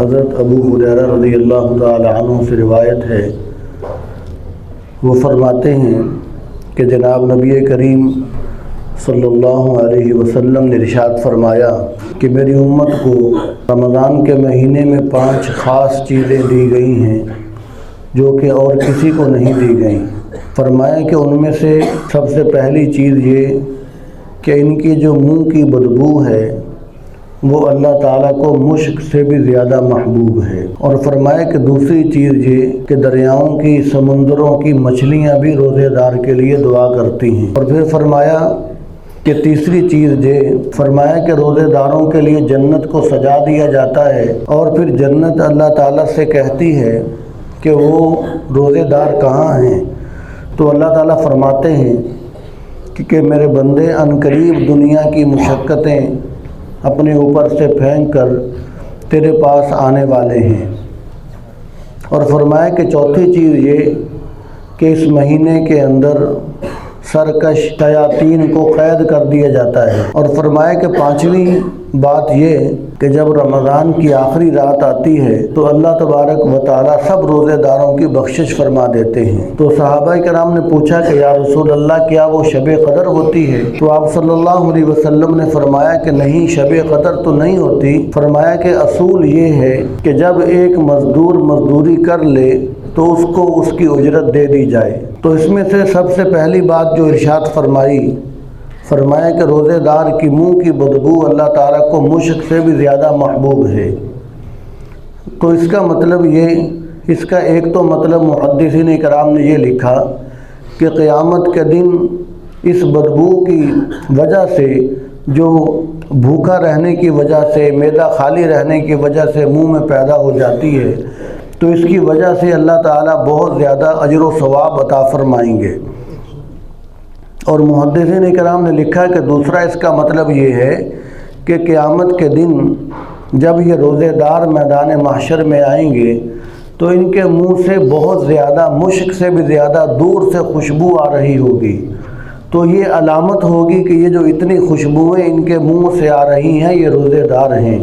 حضرت ابو ہریرہ رضی اللہ تعالی عنہ سے روایت ہے، وہ فرماتے ہیں کہ جناب نبی کریم صلی اللہ علیہ وسلم نے ارشاد فرمایا کہ میری امت کو رمضان کے مہینے میں 5 خاص چیزیں دی گئی ہیں جو کہ اور کسی کو نہیں دی گئیں۔ فرمایا کہ ان میں سے سب سے پہلی چیز یہ کہ ان کی جو منہ کی بدبو ہے وہ اللہ تعالیٰ کو مشک سے بھی زیادہ محبوب ہے، اور فرمایا کہ دوسری چیز یہ کہ دریاؤں کی، سمندروں کی مچھلیاں بھی روزے دار کے لیے دعا کرتی ہیں۔ اور پھر فرمایا کہ تیسری چیز یہ فرمایا کہ روزے داروں کے لیے جنت کو سجا دیا جاتا ہے، اور پھر جنت اللہ تعالیٰ سے کہتی ہے کہ وہ روزے دار کہاں ہیں؟ تو اللہ تعالیٰ فرماتے ہیں کہ میرے بندے عنقریب دنیا کی مشقتیں اپنے اوپر سے پھینک کر تیرے پاس آنے والے ہیں۔ اور فرمایا کہ چوتھی چیز یہ کہ اس مہینے کے اندر سرکش شیاطین کو قید کر دیا جاتا ہے۔ اور فرمایا کہ پانچویں بات یہ کہ جب رمضان کی آخری رات آتی ہے تو اللہ تبارک و تعالیٰ سب روزے داروں کی بخشش فرما دیتے ہیں۔ تو صحابہ کرام نے پوچھا کہ یا رسول اللہ کیا وہ شب قدر ہوتی ہے؟ تو آپ صلی اللہ علیہ وسلم نے فرمایا کہ نہیں، شب قدر تو نہیں ہوتی۔ فرمایا کہ اصول یہ ہے کہ جب ایک مزدور مزدوری کر لے تو اس کو اس کی اجرت دے دی جائے۔ تو اس میں سے سب سے پہلی بات جو ارشاد فرمایا کہ روزے دار کی منہ کی بدبو اللہ تعالیٰ کو مشک سے بھی زیادہ محبوب ہے۔ تو اس کا مطلب یہ، اس کا ایک تو مطلب محدثین کرام نے یہ لکھا کہ قیامت کے دن اس بدبو کی وجہ سے، جو بھوکا رہنے کی وجہ سے، معدہ خالی رہنے کی وجہ سے منہ میں پیدا ہو جاتی ہے، تو اس کی وجہ سے اللہ تعالیٰ بہت زیادہ اجر و ثواب عطا فرمائیں گے۔ اور محدثین کرام نے لکھا کہ دوسرا اس کا مطلب یہ ہے کہ قیامت کے دن جب یہ روزے دار میدان محشر میں آئیں گے تو ان کے منہ سے بہت زیادہ، مشک سے بھی زیادہ دور سے خوشبو آ رہی ہوگی۔ تو یہ علامت ہوگی کہ یہ جو اتنی خوشبوئیں ان کے منہ سے آ رہی ہیں یہ روزے دار ہیں۔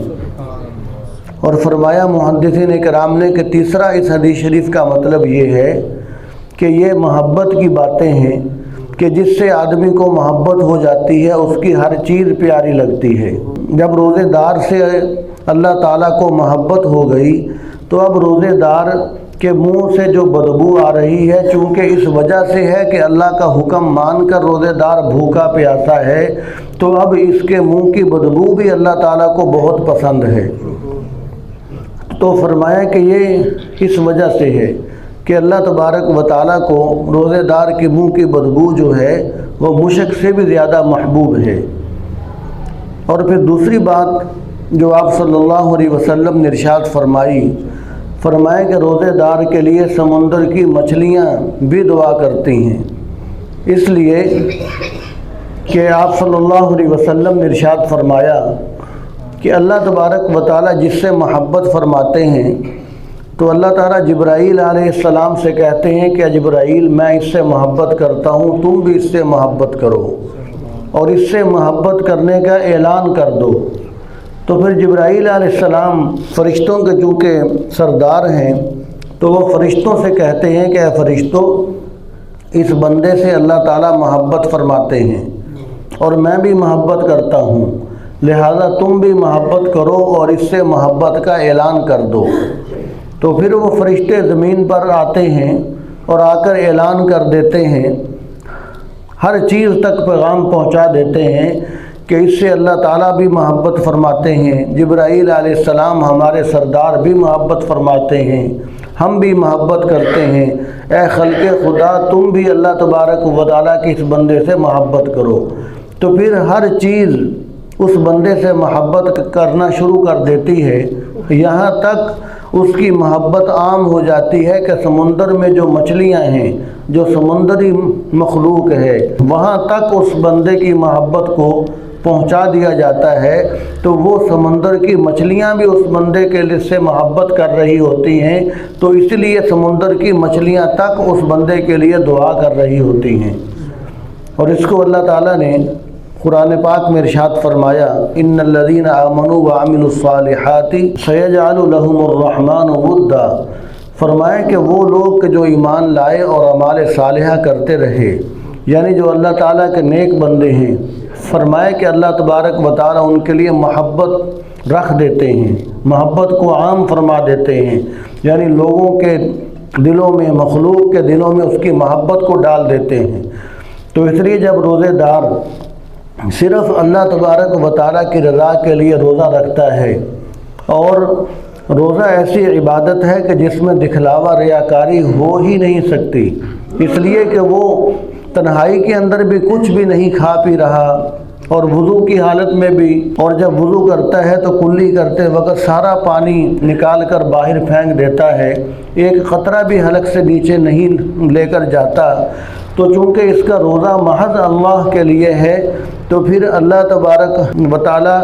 اور فرمایا محدثین کرام نے کہ تیسرا اس حدیث شریف کا مطلب یہ ہے کہ یہ محبت کی باتیں ہیں کہ جس سے آدمی کو محبت ہو جاتی ہے اس کی ہر چیز پیاری لگتی ہے۔ جب روزے دار سے اللہ تعالیٰ کو محبت ہو گئی تو اب روزے دار کے منہ سے جو بدبو آ رہی ہے، چونکہ اس وجہ سے ہے کہ اللہ کا حکم مان کر روزے دار بھوکا پیاسا ہے، تو اب اس کے منہ کی بدبو بھی اللہ تعالیٰ کو بہت پسند ہے۔ تو فرمایا کہ یہ اس وجہ سے ہے کہ اللہ تبارک و تعالیٰ کو روزے دار کی منہ کی بدبو جو ہے وہ مشک سے بھی زیادہ محبوب ہے۔ اور پھر دوسری بات جو آپ صلی اللہ علیہ وسلم نے ارشاد فرمایا کہ روزے دار کے لیے سمندر کی مچھلیاں بھی دعا کرتی ہیں، اس لیے کہ آپ صلی اللہ علیہ وسلم نے ارشاد فرمایا کہ اللہ تبارک و تعالیٰ جس سے محبت فرماتے ہیں تو اللہ تعالیٰ جبرائیل علیہ السلام سے کہتے ہیں کہ جبرائیل میں اس سے محبت کرتا ہوں، تم بھی اس سے محبت کرو اور اس سے محبت کرنے کا اعلان کر دو۔ تو پھر جبرائیل علیہ السلام فرشتوں کے چونکہ سردار ہیں تو وہ فرشتوں سے کہتے ہیں کہ اے فرشتوں، اس بندے سے اللہ تعالیٰ محبت فرماتے ہیں اور میں بھی محبت کرتا ہوں، لہذا تم بھی محبت کرو اور اس سے محبت کا اعلان کر دو۔ تو پھر وہ فرشتے زمین پر آتے ہیں اور آ کر اعلان کر دیتے ہیں، ہر چیز تک پیغام پہنچا دیتے ہیں کہ اس سے اللہ تعالیٰ بھی محبت فرماتے ہیں، جبرائیل علیہ السلام ہمارے سردار بھی محبت فرماتے ہیں، ہم بھی محبت کرتے ہیں، اے خلق خدا تم بھی اللہ تبارک و تعالیٰ کی اس بندے سے محبت کرو۔ تو پھر ہر چیز اس بندے سے محبت کرنا شروع کر دیتی ہے، یہاں تک اس کی محبت عام ہو جاتی ہے کہ سمندر میں جو مچھلیاں ہیں، جو سمندری مخلوق ہے، وہاں تک اس بندے کی محبت کو پہنچا دیا جاتا ہے، تو وہ سمندر کی مچھلیاں بھی اس بندے کے لیے سے محبت کر رہی ہوتی ہیں، تو اس لیے سمندر کی مچھلیاں تک اس بندے کے لیے دعا کر رہی ہوتی ہیں۔ اور اس کو اللہ تعالیٰ نے قرآن پاک میں ارشاد فرمایا ان الذین آمنوا وعملوا الصالحات سیجعل لهم الرحمن ودا، فرمایا کہ وہ لوگ کہ جو ایمان لائے اور اعمال صالحہ کرتے رہے، یعنی جو اللہ تعالیٰ کے نیک بندے ہیں، فرمایا کہ اللہ تبارک و تعالیٰ ان کے لیے محبت رکھ دیتے ہیں، محبت کو عام فرما دیتے ہیں، یعنی لوگوں کے دلوں میں، مخلوق کے دلوں میں اس کی محبت کو ڈال دیتے ہیں۔ تو اس لیے جب روزے دار صرف اللہ تبارک و تعالیٰ کی رضا کے لیے روزہ رکھتا ہے، اور روزہ ایسی عبادت ہے کہ جس میں دکھلاوا ریاکاری ہو ہی نہیں سکتی، اس لیے کہ وہ تنہائی کے اندر بھی کچھ بھی نہیں کھا پی رہا، اور وضو کی حالت میں بھی، اور جب وضو کرتا ہے تو کلی کرتے وقت سارا پانی نکال کر باہر پھینک دیتا ہے، ایک قطرہ بھی حلق سے نیچے نہیں لے کر جاتا۔ تو چونکہ اس کا روزہ محض اللہ کے لیے ہے، تو پھر اللہ تبارک و تعالیٰ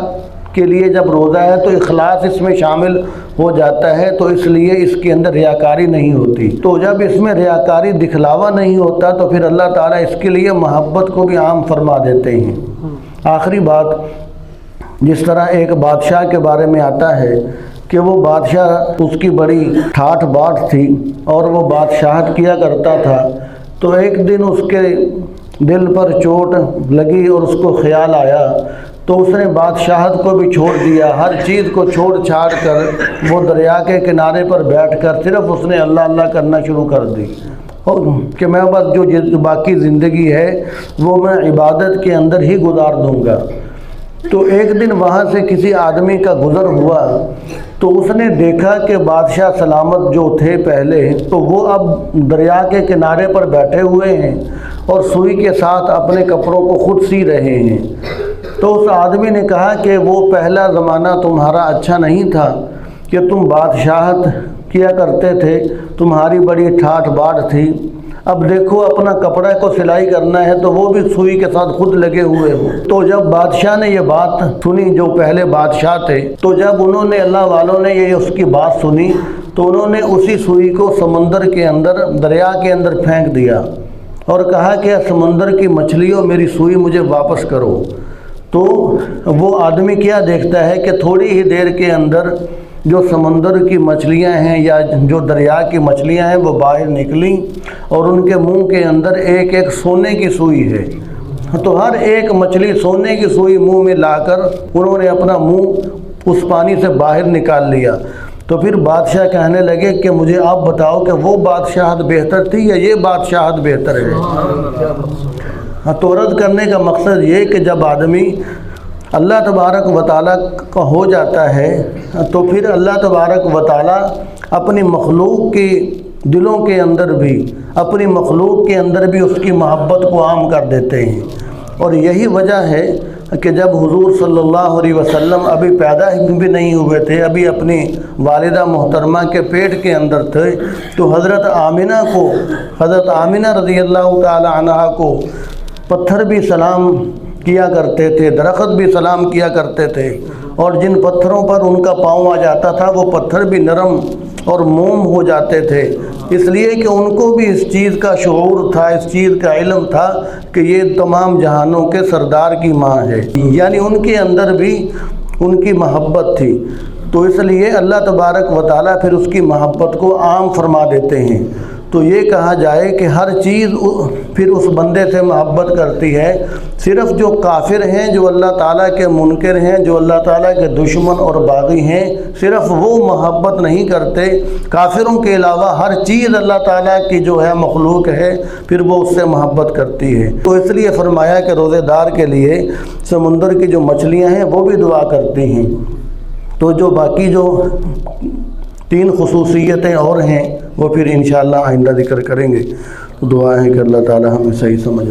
کے لیے جب روزہ ہے تو اخلاص اس میں شامل ہو جاتا ہے، تو اس لیے اس کے اندر ریاکاری نہیں ہوتی۔ تو جب اس میں ریاکاری دکھلاوا نہیں ہوتا تو پھر اللہ تعالیٰ اس کے لیے محبت کو بھی عام فرما دیتے ہیں۔ آخری بات، جس طرح ایک بادشاہ کے بارے میں آتا ہے کہ وہ بادشاہ، اس کی بڑی ٹھاٹھ باٹھ تھی اور وہ بادشاہت کیا کرتا تھا، تو ایک دن اس کے دل پر چوٹ لگی اور اس کو خیال آیا، تو اس نے بادشاہت کو بھی چھوڑ دیا، ہر چیز کو چھوڑ چھاڑ کر وہ دریا کے کنارے پر بیٹھ کر صرف اس نے اللہ اللہ کرنا شروع کر دی، کہ میں بس جو باقی زندگی ہے وہ میں عبادت کے اندر ہی گزار دوں گا۔ تو ایک دن وہاں سے کسی آدمی کا گزر ہوا، تو اس نے دیکھا کہ بادشاہ سلامت جو تھے پہلے، تو وہ اب دریا کے کنارے پر بیٹھے ہوئے ہیں اور سوئی کے ساتھ اپنے کپڑوں کو خود سی رہے ہیں۔ تو اس آدمی نے کہا کہ وہ پہلا زمانہ تمہارا اچھا نہیں تھا کہ تم بادشاہت کیا کرتے تھے، تمہاری بڑی ٹھاٹھ باٹھ تھی، اب دیکھو اپنا کپڑا کو سلائی کرنا ہے تو وہ بھی سوئی کے ساتھ خود لگے ہوئے ہو۔ تو جب بادشاہ نے یہ بات سنی، جو پہلے بادشاہ تھے، تو جب انہوں نے، اللہ والوں نے یہ اس کی بات سنی، تو انہوں نے اسی سوئی کو سمندر کے اندر، دریا کے اندر پھینک دیا اور کہا کہ سمندر کی مچھلیوں میری سوئی مجھے واپس کرو۔ تو وہ آدمی کیا دیکھتا ہے کہ تھوڑی ہی دیر کے اندر جو سمندر کی مچھلیاں ہیں یا جو دریا کی مچھلیاں ہیں وہ باہر نکلیں اور ان کے منہ کے اندر ایک ایک سونے کی سوئی ہے۔ تو ہر ایک مچھلی سونے کی سوئی منہ میں لا کر انہوں نے اپنا منہ اس پانی سے باہر نکال لیا۔ تو پھر بادشاہ کہنے لگے کہ مجھے آپ بتاؤ کہ وہ بادشاہت بہتر تھی یا یہ بادشاہت بہتر ہے؟ تو رد کرنے کا مقصد یہ کہ جب آدمی اللہ تبارک و تعالیٰ کا ہو جاتا ہے تو پھر اللہ تبارک و تعالیٰ اپنی مخلوق کے دلوں کے اندر بھی، اپنی مخلوق کے اندر بھی اس کی محبت کو عام کر دیتے ہیں۔ اور یہی وجہ ہے کہ جب حضور صلی اللہ علیہ وسلم ابھی پیدا بھی نہیں ہوئے تھے، ابھی اپنی والدہ محترمہ کے پیٹ کے اندر تھے، تو حضرت آمنہ رضی اللہ تعالی عنہا کو پتھر بھی سلام کیا کرتے تھے، درخت بھی سلام کیا کرتے تھے، اور جن پتھروں پر ان کا پاؤں آ جاتا تھا وہ پتھر بھی نرم اور موم ہو جاتے تھے، اس لیے کہ ان کو بھی اس چیز کا شعور تھا، اس چیز کا علم تھا کہ یہ تمام جہانوں کے سردار کی ماں ہے، یعنی ان کے اندر بھی ان کی محبت تھی۔ تو اس لیے اللہ تبارک و تعالیٰ پھر اس کی محبت کو عام فرما دیتے ہیں۔ تو یہ کہا جائے کہ ہر چیز پھر اس بندے سے محبت کرتی ہے، صرف جو کافر ہیں، جو اللہ تعالیٰ کے منکر ہیں، جو اللہ تعالیٰ کے دشمن اور باغی ہیں، صرف وہ محبت نہیں کرتے، کافروں کے علاوہ ہر چیز اللہ تعالیٰ کی جو ہے مخلوق ہے پھر وہ اس سے محبت کرتی ہے۔ تو اس لیے فرمایا کہ روزے دار کے لیے سمندر کی جو مچھلیاں ہیں وہ بھی دعا کرتی ہیں۔ تو جو باقی جو 3 خصوصیتیں اور ہیں وہ پھر انشاءاللہ آئندہ ذکر کریں گے۔ تو دعا ہے کہ اللہ تعالی ہمیں صحیح سمجھ